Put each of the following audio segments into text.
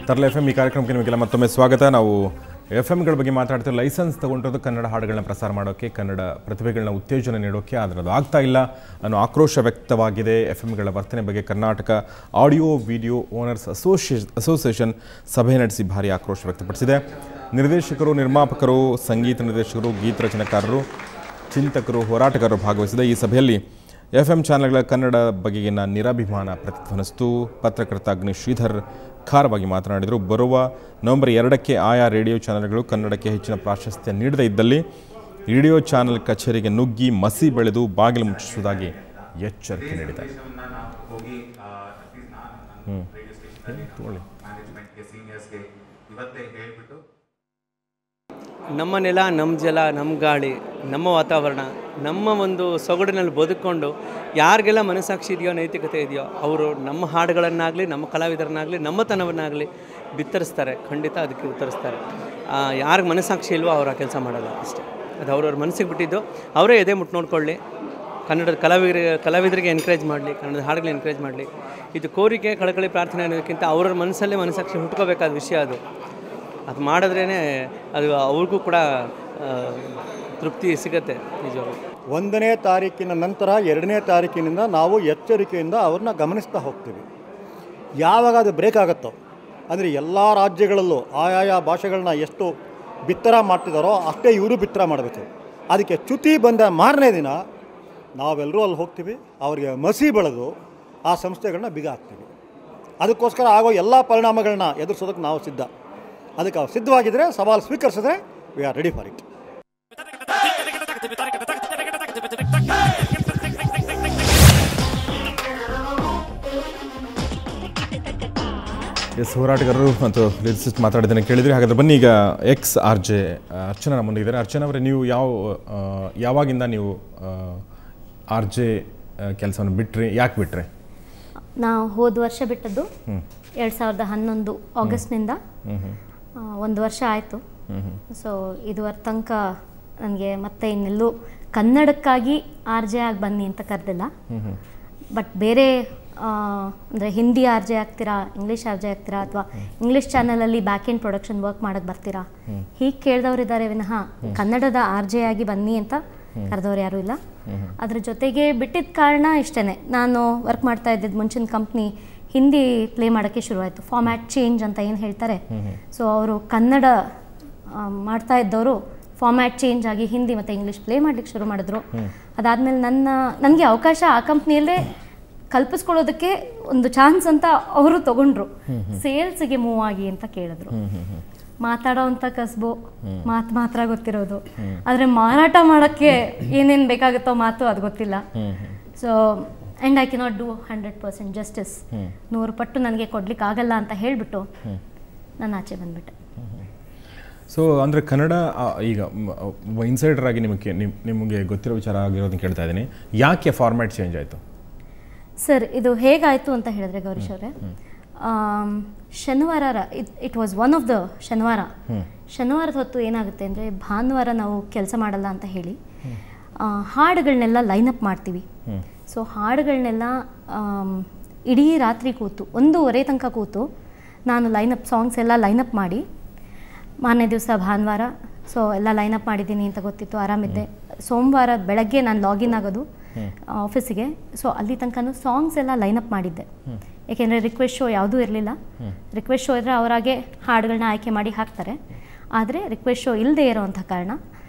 ತರಲೆ F M ಈ ಕಾರ್ಯಕ್ರಮಕ್ಕೆ ನಿಮಗೆಲ್ಲ ಮತ್ತೊಮ್ಮೆ ಸ್ವಾಗತ. ನಾವು ಎಫ್ ಎಮ್ಗಳ ಬಗ್ಗೆ ಮಾತಾಡ್ತೀವಿ. ಲೈಸೆನ್ಸ್ ತೊಗೊಂಡಿರೋದು ಕನ್ನಡ ಹಾಡುಗಳನ್ನ ಪ್ರಸಾರ ಮಾಡೋಕ್ಕೆ, ಕನ್ನಡ ಪ್ರತಿಭೆಗಳನ್ನ ಉತ್ತೇಜನ ನೀಡೋಕ್ಕೆ, ಆದರೆ ಅದು ಆಗ್ತಾ ಇಲ್ಲ ಅನ್ನೋ ಆಕ್ರೋಶ ವ್ಯಕ್ತವಾಗಿದೆ. ಎಫ್ ಎಮ್ಗಳ ವರ್ತನೆ ಬಗ್ಗೆ Karnataka audio video owners association ಸಭೆ ನಡೆಸಿ ಭಾರಿ ಆಕ್ರೋಶ ವ್ಯಕ್ತಪಡಿಸಿದೆ. ನಿರ್ದೇಶಕರು, ನಿರ್ಮಾಪಕರು, ಸಂಗೀತ ನಿರ್ದೇಶಕರು, ಗೀತ ರಚನೆಕಾರರು, ಚಿಂತಕರು, ಹೋರಾಟಗಾರರು ಭಾಗವಹಿಸಿದ ಈ ಸಭೆಯಲ್ಲಿ ಎಫ್ ಎಮ್ ಚಾನೆಲ್ಗಳ ಕನ್ನಡ ಬಗೆಗಿನ ನಿರಾಭಿಮಾನ ಪ್ರತಿಧ್ವನಿಸಿತು. ಪತ್ರಕರ್ತ ಅಗ್ನಿ ಶ್ರೀಧರ್ ಖಾರವಾಗಿ ಮಾತನಾಡಿದರು. ಬರುವ ನವೆಂಬರ್ 2ಕ್ಕೆ ಆಯಾ ರೇಡಿಯೋ ಚಾನೆಲ್ಗಳು ಕನ್ನಡಕ್ಕೆ ಹೆಚ್ಚಿನ ಪ್ರಾಶಸ್ತ್ಯ ನೀಡದೇ ಇದ್ದಲ್ಲಿ ರೇಡಿಯೋ ಚಾನೆಲ್ ಕಚೇರಿಗೆ ನುಗ್ಗಿ ಮಸಿ ಬೆಳೆದು ಬಾಗಿಲು ಮುಚ್ಚಿಸುವುದಾಗಿ ಎಚ್ಚರಿಕೆ ನೀಡಿದ್ದಾರೆ. ನಮ್ಮ ನೆಲ, ನಮ್ಮ ಜಲ, ನಮ್ಮ ಗಾಳಿ, ನಮ್ಮ ವಾತಾವರಣ, ನಮ್ಮ ಒಂದು ಸೊಗಡಿನಲ್ಲಿ ಬದುಕೊಂಡು ಯಾರಿಗೆಲ್ಲ ಮನಸ್ಸಾಕ್ಷಿ ಇದೆಯೋ, ನೈತಿಕತೆ ಇದೆಯೋ ಅವರು ನಮ್ಮ ಹಾಡುಗಳನ್ನಾಗಲಿ, ನಮ್ಮ ಕಲಾವಿದರನ್ನಾಗಲಿ, ನಮ್ಮತನವನ್ನಾಗಲಿ ಬಿತ್ತರಿಸ್ತಾರೆ. ಖಂಡಿತ ಅದಕ್ಕೆ ಉತ್ತರಿಸ್ತಾರೆ. ಯಾರಿಗೆ ಮನಸ್ಸಾಕ್ಷಿ ಇಲ್ವೋ ಅವ್ರು ಆ ಕೆಲಸ ಮಾಡಲ್ಲ ಅಷ್ಟೇ. ಅದು ಅವ್ರವ್ರ ಮನಸ್ಸಿಗೆ ಬಿಟ್ಟಿದ್ದು. ಅವರೇ ಎದೆ ಮುಟ್ಟು ನೋಡ್ಕೊಳ್ಳಿ. ಕನ್ನಡದ ಕಲಾವಿದರಿಗೆ ಎನ್ಕರೇಜ್ ಮಾಡಲಿ, ಕನ್ನಡದ ಹಾಡುಗಳು ಎನ್ಕರೇಜ್ ಮಾಡಲಿ. ಇದು ಕೋರಿಕೆ, ಕಳಕಳಿ, ಪ್ರಾರ್ಥನೆ ಅನ್ನೋದಕ್ಕಿಂತ ಅವ್ರವ್ರ ಮನಸ್ಸಲ್ಲೇ ಮನಸ್ಸಾಕ್ಷಿ ಹುಟ್ಕೋಬೇಕಾದ ವಿಷಯ ಅದು. ಅದು ಮಾಡಿದ್ರೇ ಅದು ಅವ್ರಿಗೂ ಕೂಡ ತೃಪ್ತಿ ಸಿಗುತ್ತೆ ನಿಜವಾಗ್ಲೂ. 1ನೇ ತಾರೀಕಿನ ನಂತರ 2ನೇ ತಾರೀಕಿನಿಂದ ನಾವು ಎಚ್ಚರಿಕೆಯಿಂದ ಅವ್ರನ್ನ ಗಮನಿಸ್ತಾ ಹೋಗ್ತೀವಿ. ಯಾವಾಗ ಅದು ಬ್ರೇಕ್ ಆಗುತ್ತೋ, ಅಂದರೆ ಎಲ್ಲ ರಾಜ್ಯಗಳಲ್ಲೂ ಆಯಾಯ ಭಾಷೆಗಳನ್ನ ಎಷ್ಟು ಬಿತ್ತರ ಮಾಡ್ತಿದ್ದಾರೋ ಅಷ್ಟೇ ಇವರು ಬಿತ್ತರ ಮಾಡಬೇಕು. ಅದಕ್ಕೆ ಚ್ಯುತಿ ಬಂದ ಮಾರನೇ ದಿನ ನಾವೆಲ್ಲರೂ ಅಲ್ಲಿ ಹೋಗ್ತೀವಿ, ಅವ್ರಿಗೆ ಮಸಿ ಬೆಳೆದು ಆ ಸಂಸ್ಥೆಗಳನ್ನ ಬಿಗ ಹಾಕ್ತೀವಿ. ಅದಕ್ಕೋಸ್ಕರ ಆಗೋ ಎಲ್ಲ ಪರಿಣಾಮಗಳನ್ನ ಎದುರಿಸೋದಕ್ಕೆ ನಾವು ಸಿದ್ಧ. ಅದಕ್ಕೆ ಅವ್ರು ಸಿದ್ಧವಾಗಿದ್ದರೆ, ಸವಾಲು ಸ್ವೀಕರಿಸಿದ್ರೆ we are ready for it. Yes, ಹೋರಾಟಗಾರರು ಮತ್ತು ಲಿರಿಸಿಸ್ಟ್ ಮಾತಾಡಿದ್ದನ್ನು ಕೇಳಿದ್ರಿ. ಹಾಗಾದರೆ ಬನ್ನಿ, ಈಗ ಎಕ್ಸ್ ಆರ್ ಜೆ ಅರ್ಚನಾ ನಮ್ಮ ಮುಂದಿದ್ದಾರೆ. ಅರ್ಚನಾ ಅವರೇ, ನೀವು ಯಾವಾಗಿಂದ ನೀವು ಆರ್ ಜೆ ಕೆಲಸವನ್ನು ಬಿಟ್ರಿ? ಯಾಕೆ ಬಿಟ್ರಿ? ನಾವು ಹೋದ ವರ್ಷ ಬಿಟ್ಟದ್ದು 2011 ಆಗಸ್ಟ್ನಿಂದ 1 ವರ್ಷ ಆಯಿತು. ಸೊ ಇದುವರೆ ತನಕ ನನಗೆ ಮತ್ತೆ ಇನ್ನೆಲ್ಲೂ ಕನ್ನಡಕ್ಕಾಗಿ ಆರ್ ಜೆ ಆಗಿ ಬನ್ನಿ ಅಂತ ಕರೆದಿಲ್ಲ. ಬಟ್ ಬೇರೆ ಅಂದರೆ ಹಿಂದಿ ಆರ್ ಜೆ ಆಗ್ತೀರಾ, ಇಂಗ್ಲೀಷ್ ಆರ್ ಜೆ ಆಗ್ತೀರಾ, ಅಥವಾ ಇಂಗ್ಲೀಷ್ ಚಾನಲಲ್ಲಿ ಬ್ಯಾಕ್ ಎಂಡ್ ಪ್ರೊಡಕ್ಷನ್ ವರ್ಕ್ ಮಾಡೋಕ್ಕೆ ಬರ್ತೀರಾ, ಹೀಗೆ ಕೇಳಿದವರಿದ್ದಾರೆ ವಿನಃ ಕನ್ನಡದ ಆರ್ ಜೆ ಆಗಿ ಬನ್ನಿ ಅಂತ ಕರೆದವ್ರು ಯಾರೂ ಇಲ್ಲ. ಅದ್ರ ಜೊತೆಗೆ ಬಿಟ್ಟಿದ್ದ ಕಾರಣ ಇಷ್ಟೇ, ನಾನು ವರ್ಕ್ ಮಾಡ್ತಾ ಇದ್ದಿದ್ದು ಮುಂಚಿನ ಕಂಪ್ನಿ ಹಿಂದಿ ಪ್ಲೇ ಮಾಡೋಕ್ಕೆ ಶುರುವಾಯಿತು. ಫಾರ್ಮ್ಯಾಟ್ ಚೇಂಜ್ ಅಂತ ಏನು ಹೇಳ್ತಾರೆ, ಸೊ ಅವರು ಕನ್ನಡ ಮಾಡ್ತಾ ಇದ್ದವರು ಫಾರ್ಮ್ಯಾಟ್ ಚೇಂಜ್ ಆಗಿ ಹಿಂದಿ ಮತ್ತು ಇಂಗ್ಲೀಷ್ ಪ್ಲೇ ಮಾಡಲಿಕ್ಕೆ ಶುರು ಮಾಡಿದ್ರು. ಅದಾದಮೇಲೆ ನನಗೆ ಅವಕಾಶ ಆ ಕಂಪ್ನಿಯಲ್ಲೇ ಕಲ್ಪಿಸ್ಕೊಳ್ಳೋದಕ್ಕೆ ಒಂದು ಚಾನ್ಸ್ ಅಂತ ಅವರು ತಗೊಂಡ್ರು. ಸೇಲ್ಸ್ಗೆ ಮೂವ್ ಆಗಿ ಅಂತ ಕೇಳಿದ್ರು. ಮಾತಾಡೋ ಅಂಥ ಕಸಬು ಮಾತ್ರ ಗೊತ್ತಿರೋದು, ಆದರೆ ಮಾರಾಟ ಮಾಡೋಕ್ಕೆ ಏನೇನು ಬೇಕಾಗುತ್ತೋ ಮಾತು ಅದು ಗೊತ್ತಿಲ್ಲ. So and I cannot do 100% justice. 100 ಪಟ್ಟು ನನಗೆ ಕೊಡ್ಲಿಕ್ಕೆ ಆಗಲ್ಲ ಅಂತ ಹೇಳಿಬಿಟ್ಟು ನಾನು ಆಚೆ ಬಂದುಬಿಟ್ಟೆ. ಸೊ ಅಂದರೆ ಕನ್ನಡ ಈಗ ಇನ್ಸೈಡರ್ ಆಗಿ ನಿಮಗೆ ಗೊತ್ತಿರೋ ವಿಚಾರ ಆಗಿರೋದನ್ನ ಕೇಳ್ತಾ ಇದ್ದೀನಿ, ಯಾಕೆ ಫಾರ್ಮ್ಯಾಟ್ ಚೇಂಜ್ ಆಯಿತು? ಸರ್, ಇದು ಹೇಗಾಯಿತು ಅಂತ ಹೇಳಿದ್ರೆ ಗೌರೀಶ್ ಅವರೇ, ಶನಿವಾರ it was one of the ಶನಿವಾರದ ಹೊತ್ತು ಏನಾಗುತ್ತೆ ಅಂದರೆ, ಭಾನುವಾರ ನಾವು ಕೆಲಸ ಮಾಡಲ್ಲ ಅಂತ ಹೇಳಿ ಹಾಡುಗಳನ್ನೆಲ್ಲ ಲೈನಪ್ ಮಾಡ್ತೀವಿ. ಸೊ ಹಾಡುಗಳನ್ನೆಲ್ಲ ಇಡೀ ರಾತ್ರಿ ಕೂತು 1:30 ತನಕ ಕೂತು ನಾನು ಸಾಂಗ್ಸ್ ಎಲ್ಲ ಲೈನಪ್ ಮಾಡಿ, ಮಾರನೇ ದಿವಸ ಭಾನುವಾರ ಸೊ ಎಲ್ಲ ಲೈನಪ್ ಮಾಡಿದ್ದೀನಿ ಅಂತ ಗೊತ್ತಿತ್ತು, ಆರಾಮಿದ್ದೆ. ಸೋಮವಾರ ಬೆಳಗ್ಗೆ ನಾನು ಲಾಗಿನ್ ಆಗೋದು ಆಫೀಸಿಗೆ. ಸೊ ಅಲ್ಲಿ ತನಕ ಸಾಂಗ್ಸ್ ಎಲ್ಲ ಲೈನಪ್ ಮಾಡಿದ್ದೆ, ಏಕೆಂದರೆ ರಿಕ್ವೆಸ್ಟ್ ಶೋ ಯಾವುದೂ ಇರಲಿಲ್ಲ. ರಿಕ್ವೆಸ್ಟ್ ಶೋ ಇದ್ದರೆ ಅವರಾಗೆ ಹಾಡುಗಳನ್ನ ಆಯ್ಕೆ ಮಾಡಿ ಹಾಕ್ತಾರೆ. ಆದರೆ ರಿಕ್ವೆಸ್ಟ್ ಶೋ ಇಲ್ಲದೆ ಇರೋವಂಥ ಕಾರಣ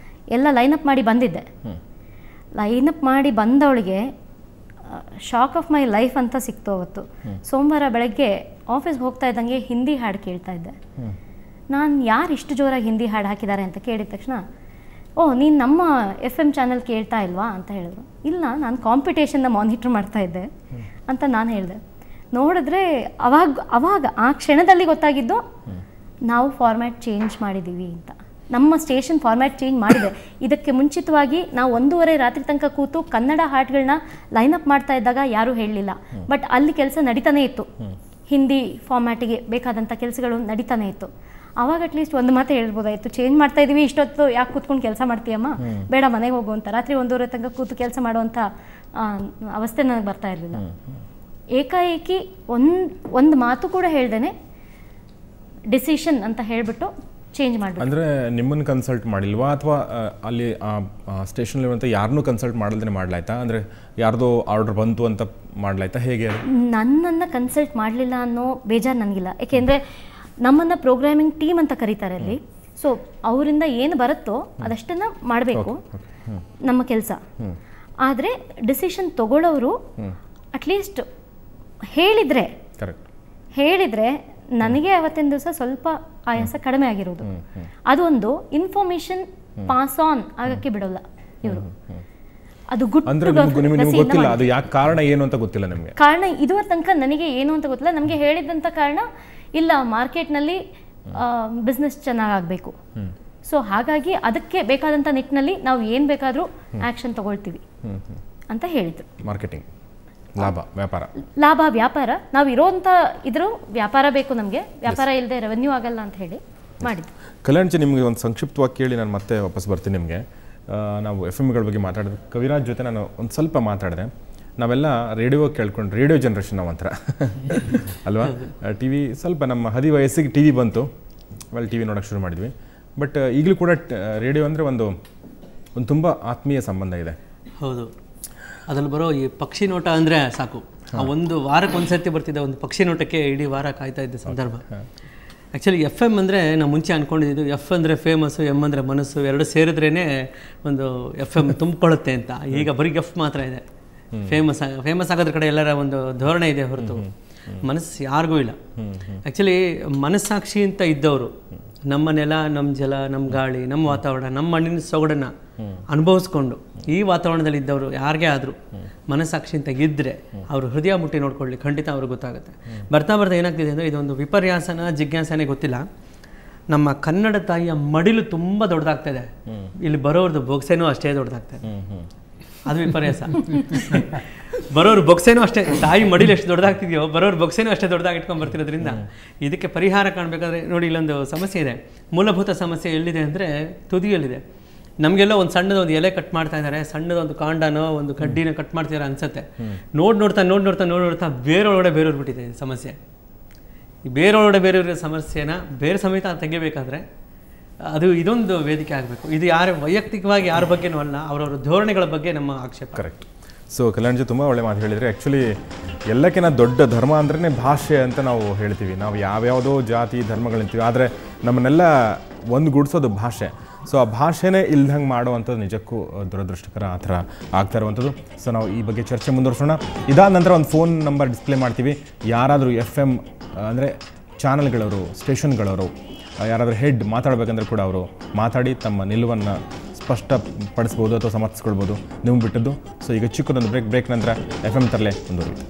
ಎಲ್ಲ ಲೈನಪ್ ಮಾಡಿ ಬಂದಿದ್ದೆ. ಲೈನಪ್ ಮಾಡಿ ಬಂದವಳಿಗೆ ಶಾಕ್ ಆಫ್ ಮೈ ಲೈಫ್ ಅಂತ ಸಿಕ್ತು ಅವತ್ತು. ಸೋಮವಾರ ಬೆಳಗ್ಗೆ ಆಫೀಸ್ಗೆ ಹೋಗ್ತಾ ಇದ್ದಂಗೆ ಹಿಂದಿ ಹಾಡು ಕೇಳ್ತಾ ಇದ್ದೆ. ನಾನು ಯಾರು ಇಷ್ಟು ಜೋರಾಗಿ ಹಿಂದಿ ಹಾಡು ಹಾಕಿದ್ದಾರೆ ಅಂತ ಕೇಳಿದ ತಕ್ಷಣ, ನೀನು ನಮ್ಮ FM ಚಾನಲ್ ಕೇಳ್ತಾ ಇಲ್ವಾ ಅಂತ ಹೇಳಿದ್ರು. ಇಲ್ಲ, ನಾನು ಕಾಂಪಿಟೇಷನ್ನ ಮಾನಿಟ್ರ್ ಮಾಡ್ತಾ ಇದ್ದೆ ಅಂತ ನಾನು ಹೇಳಿದೆ. ನೋಡಿದ್ರೆ ಅವಾಗ ಆ ಕ್ಷಣದಲ್ಲಿ ಗೊತ್ತಾಗಿದ್ದು ನಾವು ಫಾರ್ಮ್ಯಾಟ್ ಚೇಂಜ್ ಮಾಡಿದ್ದೀವಿ ಅಂತ. ನಮ್ಮ ಸ್ಟೇಷನ್ ಫಾರ್ಮ್ಯಾಟ್ ಚೇಂಜ್ ಮಾಡಿದೆ. ಇದಕ್ಕೆ ಮುಂಚಿತವಾಗಿ ನಾವು 1:30 ರಾತ್ರಿ ತನಕ ಕೂತು ಕನ್ನಡ ಹಾಡುಗಳನ್ನ ಲೈನಪ್ ಮಾಡ್ತಾ ಇದ್ದಾಗ ಯಾರೂ ಹೇಳಲಿಲ್ಲ. ಬಟ್ ಅಲ್ಲಿ ಕೆಲಸ ನಡೀತಾನೆ ಇತ್ತು, ಹಿಂದಿ ಫಾರ್ಮ್ಯಾಟಿಗೆ ಬೇಕಾದಂಥ ಕೆಲಸಗಳು ನಡೀತಾನೆ ಇತ್ತು. ಆವಾಗ ಅಟ್ಲೀಸ್ಟ್ ಒಂದು ಮಾತು ಹೇಳ್ಬೋದಾಯಿತು, ಚೇಂಜ್ ಮಾಡ್ತಾ ಇದ್ದೀವಿ, ಇಷ್ಟೊತ್ತು ಯಾಕೆ ಕೂತ್ಕೊಂಡು ಕೆಲಸ ಮಾಡ್ತೀಯಮ್ಮ, ಬೇಡ ಮನೆಗೆ ಹೋಗುವಂಥ, ರಾತ್ರಿ 1:30 ತನಕ ಕೂತು ಕೆಲಸ ಮಾಡುವಂಥ ಅವಸ್ಥೆ ನನಗೆ ಬರ್ತಾ ಇರಲಿಲ್ಲ. ಏಕಾಏಕಿ ಒಂದು ಮಾತು ಕೂಡ ಹೇಳ್ದೇನೆ ಡಿಸಿಷನ್ ಅಂತ ಹೇಳಿಬಿಟ್ಟು ಚೇಂಜ್ ಮಾಡಬೇಕು. ಅಂದರೆ ನಿಮ್ಮನ್ನು ಕನ್ಸಲ್ಟ್ ಮಾಡಿಲ್ವಾ ಅಥವಾ ಅಲ್ಲಿ ಸ್ಟೇಷನಲ್ಲಿರುವಂಥ ಯಾರನ್ನೂ ಕನ್ಸಲ್ಟ್ ಮಾಡಲ್ದೇ ಮಾಡಲಾಯ್ತಾ? ಅಂದರೆ ಯಾರ್ದೋ ಆರ್ಡರ್ ಬಂತು ಅಂತ ಮಾಡಲಾಯ್ತಾ, ಹೇಗೆ? ನನ್ನನ್ನು ಕನ್ಸಲ್ಟ್ ಮಾಡಲಿಲ್ಲ ಅನ್ನೋ ಬೇಜಾರು ನನಗಿಲ್ಲ. ಏಕೆಂದರೆ ನಮ್ಮನ್ನು ಪ್ರೋಗ್ರಾಮಿಂಗ್ ಟೀಮ್ ಅಂತ ಕರೀತಾರೆ ಅಲ್ಲಿ. ಸೊ ಅವರಿಂದ ಏನು ಬರುತ್ತೋ ಅದಷ್ಟನ್ನು ಮಾಡಬೇಕು, ನಮ್ಮ ಕೆಲಸ. ಆದರೆ ಡಿಸಿಷನ್ ತಗೊಳ್ಳೋರು ಅಟ್ಲೀಸ್ಟ್ ಹೇಳಿದರೆ ನನಗೆ ಅವತ್ತಿನ ದಿವಸ ಸ್ವಲ್ಪ ಆಯಾಸ ಕಡಿಮೆ ಆಗಿರೋದು. ಅದೊಂದು ಇನ್ಫಾರ್ಮೇಷನ್ ಪಾಸ್ ಆನ್ ಆಗಕ್ಕೆ ಬಿಡೋಲ್ಲ ಇವರು. ಅದು ಗೊತ್ತಿಲ್ಲ, ಅದು ಯಾಕೆ ಕಾರಣ ಏನು ಅಂತ ಗೊತ್ತಿಲ್ಲ ನಿಮಗೆ? ಕಾರಣ ಇದುವರ ತನಕ ನನಗೆ ಏನು ಅಂತ ಗೊತ್ತಿಲ್ಲ. ನಮಗೆ ಹೇಳಿದಂಥ ಕಾರಣ ಇಲ್ಲ, ಮಾರ್ಕೆಟ್ನಲ್ಲಿ ಬಿಸ್ನೆಸ್ ಚೆನ್ನಾಗಾಗಬೇಕು. ಸೊ ಹಾಗಾಗಿ ಅದಕ್ಕೆ ಬೇಕಾದಂಥ ನಿಟ್ಟಿನಲ್ಲಿ ನಾವು ಏನು ಬೇಕಾದರೂ ಆ್ಯಕ್ಷನ್ ತಗೊಳ್ತೀವಿ ಅಂತ ಹೇಳಿದರು. ಮಾರ್ಕೆಟಿಂಗ್, ಲಾಭ ವ್ಯಾಪಾರ, ನಾವು ಇರೋಂಥ ಇದ್ರೂ ವ್ಯಾಪಾರ ಬೇಕು ನಮಗೆ, ವ್ಯಾಪಾರ ಇಲ್ಲದೆ ರೆವೆನ್ಯೂ ಆಗಲ್ಲ ಅಂತ ಹೇಳಿ ಮಾಡಿದ್ದು. ಕಲ್ಯಾಣ್ಜಿ, ನಿಮಗೆ ಒಂದು ಸಂಕ್ಷಿಪ್ತವಾಗಿ ಕೇಳಿ ನಾನು ಮತ್ತೆ ವಾಪಸ್ ಬರ್ತೀನಿ ನಿಮಗೆ. ನಾವು FM ಗಳ ಬಗ್ಗೆ ಮಾತಾಡಿದ್ರೆ ಕವಿರಾಜ್ ಜೊತೆ ನಾನು ಒಂದು ಸ್ವಲ್ಪ ಮಾತಾಡಿದೆ. ನಾವೆಲ್ಲ ರೇಡಿಯೋ ಕೇಳ್ಕೊಂಡು, ರೇಡಿಯೋ ಜನ್ರೇಷನ್ ನಾವು ಒಂಥರ ಅಲ್ವಾ? ಟಿ ವಿ ಸ್ವಲ್ಪ ನಮ್ಮ ಹದಿ ವಯಸ್ಸಿಗೆ ಟಿ ವಿ ಬಂತು, ಟಿ ವಿ ನೋಡೋಕ್ಕೆ ಶುರು ಮಾಡಿದ್ವಿ. ಬಟ್ ಈಗಲೂ ಕೂಡ ರೇಡಿಯೋ ಅಂದರೆ ಒಂದು ತುಂಬ ಆತ್ಮೀಯ ಸಂಬಂಧ ಇದೆ. ಹೌದು, ಅದ್ರಲ್ಲಿ ಬರೋ ಈ ಪಕ್ಷಿ ನೋಟ ಅಂದರೆ ಸಾಕು. ಆ ಒಂದು ವಾರಕ್ಕೆ ಒಂದು ಸರ್ತಿ ಬರ್ತಿದ್ದ ಒಂದು ಪಕ್ಷಿ ನೋಟಕ್ಕೆ ಇಡೀ ವಾರ ಕಾಯ್ತಾ ಇದ್ದ ಸಂದರ್ಭ. ಆ್ಯಕ್ಚುಲಿ FM ಅಂದರೆ ನಾವು ಮುಂಚೆ ಅಂದ್ಕೊಂಡಿದ್ದು F ಅಂದರೆ ಫೇಮಸ್ಸು, M ಅಂದರೆ ಮನಸ್ಸು, ಎರಡು ಸೇರಿದ್ರೇ ಒಂದು FM ತುಂಬಿಕೊಳ್ಳುತ್ತೆ ಅಂತ. ಈಗ ಬರೀ F ಮಾತ್ರ ಇದೆ. ಫೇಮಸ್ ಆಗೋದ್ರ ಕಡೆ ಎಲ್ಲರ ಒಂದು ಧೋರಣೆ ಇದೆ ಹೊರತು ಮನಸ್ಸು ಯಾರಿಗೂ ಇಲ್ಲ. ಆ್ಯಕ್ಚುಲಿ ಮನಸ್ಸಾಕ್ಷಿ ಅಂತ ಇದ್ದವರು ನಮ್ಮ ನೆಲ, ನಮ್ಮ ಜಲ, ನಮ್ಮ ಗಾಳಿ, ನಮ್ಮ ವಾತಾವರಣ, ನಮ್ಮ ಮಣ್ಣಿನ ಸೊಗಡನ್ನು ಅನುಭವಿಸ್ಕೊಂಡು ಈ ವಾತಾವರಣದಲ್ಲಿ ಇದ್ದವರು ಯಾರಿಗೇ ಆದರೂ ಮನಸ್ಸಾಕ್ಷಿ ಅಂತ ಇದ್ದರೆ ಅವರು ಹೃದಯ ಮುಟ್ಟಿ ನೋಡ್ಕೊಳ್ಳಿ, ಖಂಡಿತ ಅವ್ರಿಗೆ ಗೊತ್ತಾಗುತ್ತೆ. ಬರ್ತಾ ಏನಾಗ್ತಿದೆ ಅಂದರೆ ಇದೊಂದು ವಿಪರ್ಯಾಸನ ಜಿಜ್ಞಾಸನೆ ಗೊತ್ತಿಲ್ಲ, ನಮ್ಮ ಕನ್ನಡ ತಾಯಿಯ ಮಡಿಲು ತುಂಬ ದೊಡ್ಡದಾಗ್ತಾಯಿದೆ, ಇಲ್ಲಿ ಬರೋರ್ದು ಬೊಗ್ಸೆನೂ ಅಷ್ಟೇ ದೊಡ್ಡದಾಗ್ತಾಯಿದೆ. ಅದು ವಿಪರ್ಯಾಸ. ಬರೋರು ಬೊಕ್ಸೇನೂ ಅಷ್ಟೇ, ತಾಯಿ ಮಡಿಲು ಎಷ್ಟು ದೊಡ್ಡದಾಗ್ತಿದೆಯೋ ಬರೋರು ಬೊಕ್ಸೇನೂ ಅಷ್ಟೇ ದೊಡ್ಡದಾಗಿ ಇಟ್ಕೊಂಡು ಬರ್ತಿರೋದ್ರಿಂದ ಇದಕ್ಕೆ ಪರಿಹಾರ ಕಾಣಬೇಕಾದ್ರೆ ನೋಡಿ, ಇಲ್ಲೊಂದು ಸಮಸ್ಯೆ ಇದೆ. ಮೂಲಭೂತ ಸಮಸ್ಯೆ ಎಲ್ಲಿದೆ ಅಂದರೆ ತುದಿಯಲ್ಲಿದೆ. ನಮಗೆಲ್ಲ ಒಂದು ಸಣ್ಣದೊಂದು ಎಲೆ ಕಟ್ ಮಾಡ್ತಾ ಇದ್ದಾರೆ, ಸಣ್ಣದೊಂದು ಕಾಂಡನೋ ಒಂದು ಕಡ್ಡಿನ ಕಟ್ ಮಾಡ್ತಿದ್ದಾರೆ ಅನ್ಸುತ್ತೆ. ನೋಡ್ತಾ ಬೇರೊಳಗಡೆ ಬಿಟ್ಟಿದೆ ಸಮಸ್ಯೆ. ಈ ಬೇರೊಳಗಡೆ ಸಮಸ್ಯೆನ ಬೇರೆ ಸಮೇತ ತೆಗಿಬೇಕಾದ್ರೆ ಅದು ಇದೊಂದು ವೇದಿಕೆ ಆಗಬೇಕು. ಇದು ಯಾರು ವೈಯಕ್ತಿಕವಾಗಿ ಯಾರ ಬಗ್ಗೆನೂ ಅಲ್ಲ, ಅವರವರ ಧೋರಣೆಗಳ ಬಗ್ಗೆ ನಮ್ಮ ಆಕ್ಷೇಪ. ಕರೆಕ್ಟ್. ಸೊ ಕಲ್ಯಾಣ್ಜಿ ತುಂಬ ಒಳ್ಳೆ ಮಾತು ಹೇಳಿದರೆ. ಆ್ಯಕ್ಚುಲಿ ಎಲ್ಲಕ್ಕಿಂತ ದೊಡ್ಡ ಧರ್ಮ ಅಂದ್ರೇ ಭಾಷೆ ಅಂತ ನಾವು ಹೇಳ್ತೀವಿ. ನಾವು ಯಾವ್ಯಾವುದೋ ಜಾತಿ ಧರ್ಮಗಳಿರ್ತೀವಿ, ಆದರೆ ನಮ್ಮನ್ನೆಲ್ಲ ಒಂದು ಗೂಡಿಸೋದು ಭಾಷೆ. ಸೊ ಆ ಭಾಷೆನೇ ಇಲ್ದಂಗೆ ಮಾಡುವಂಥದ್ದು ನಿಜಕ್ಕೂ ದುರದೃಷ್ಟಕರ, ಆ ಥರ ಆಗ್ತಾ ಇರುವಂಥದ್ದು. ಸೊ ನಾವು ಈ ಬಗ್ಗೆ ಚರ್ಚೆ ಮುಂದುವರ್ಸೋಣ. ಇದಾದ ನಂತರ ಒಂದು ಫೋನ್ ನಂಬರ್ ಡಿಸ್ಪ್ಲೇ ಮಾಡ್ತೀವಿ. ಯಾರಾದರೂ FM ಅಂದರೆ ಚಾನಲ್ಗಳವರು, ಸ್ಟೇಷನ್ಗಳವರು ಯಾರಾದರೂ ಹೆಡ್ ಮಾತಾಡಬೇಕಂದ್ರೆ ಕೂಡ ಅವರು ಮಾತಾಡಿ ತಮ್ಮ ನಿಲುವನ್ನು ಸ್ಪಷ್ಟಪಡಿಸ್ಬೋದು ಅಥವಾ ಸಮರ್ಥಿಸ್ಕೊಳ್ಬೋದು, ನೀವು ಬಿಟ್ಟದ್ದು. ಸೊ ಈಗ ಚಿಕ್ಕದೊಂದು ಬ್ರೇಕ್ ನಂತರ FM ತರಲೇ ಮುಂದುವರಿಯುತ್ತೆ.